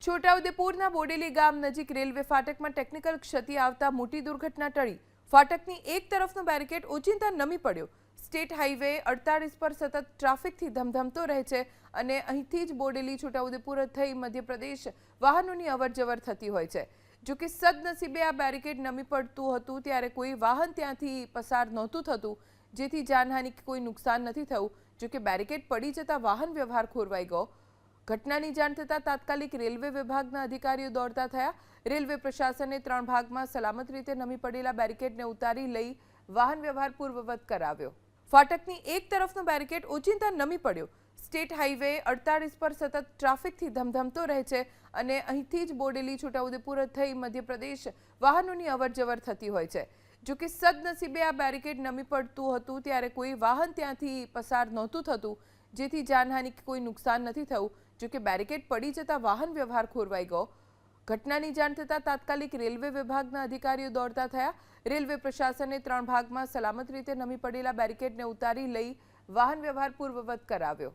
છોટાઉદેપુરના બોડેલી ગામ નજીક railway ફાટકમાં technical ક્ષતિ આવતા મોટી દુર્ઘટના ટળી। ફાટકની એક તરફનો બેરિકેડ ઓચિંતા નમી પડ્યો। સ્ટેટ હાઈવે 48 પર સતત ટ્રાફિકથી ધમધમતો રહે છે અને અહીંથી જ બોડેલી છોટાઉદેપુર થઈ મધ્યપ્રદેશ વાહનોની અવરજવર થતી હોય છે। જો કે સદનસીબે આ બેરિકેડ નમી પડતું હતું ત્યારે કોઈ વાહન ત્યાંથી પસાર નહોતું થતું, જેથી જાનહાનિ કે કોઈ નુકસાન નથી થયું। જો કે બેરિકેડ પડી જતા વાહન વ્યવહાર ખોરવાઈ ગયો। ઘટનાની જાણ થતાં તાત્કાલિક રેલવે વિભાગના અધિકારીઓ દોડતા થયા। રેલવે પ્રશાસને 3 ભાગમાં સલામત રીતે નમી પડેલા બેરિકેડને ઉતારી લઈ વાહન વ્યવહાર પૂર્વવત કરાવ્યો। ફાટકની એક તરફનો બેરિકેડ ઓચિંતા નમી પડ્યો। સ્ટેટ હાઈવે 48 પર સતત ટ્રાફિકથી ધમધમતો રહે છે અને અહીંથી જ બોડેલી છોટાઉદેપુર થઈ મધ્યપ્રદેશ વાહનોની અવરજવર થતી હોય છે। જો કે બેરિકેડ પડી જતા વાહન વ્યવહાર ખોરવાઈ ગયો। ઘટનાની જાણ થતાં તાત્કાલિક રેલવે વિભાગના અધિકારીઓ દોડતા થયા। રેલવે પ્રશાસને 3 ભાગમાં ફાટકની એક તરફનો બેરિકેડ ઓચિંતા નમી પડ્યો। સ્ટેટ હાઈવે 48 પર સતત ટ્રાફિકથી ધમધમતો રહે છે અને અહીંથી જ બોડેલી છોટાઉદેપુર થઈ મધ્યપ્રદેશ વાહનોની અવરજવર થતી હોય છે। જો કે સદનસીબે આ બેરિકેડ નમી પડતું હતું ત્યારે કોઈ વાહન ત્યાંથી પસાર નહોતું થતું, જેથી જાનહાનિ કે કોઈ નુકસાન નથી થયું। જો કે બેરિકેડ પડી જતા વાહન વ્યવહાર ખોરવાઈ ગયો। ઘટનાની જાણ થતાં તાત્કાલિક રેલવે વિભાગના અધિકારીઓ દોડતા થયા। રેલવે પ્રશાસને 3 ભાગમાં સલામત રીતે નમી પડેલા બેરિકેડને ઉતારી લઈ વાહન વ્યવહાર પૂર્વવત કરાવ્યો।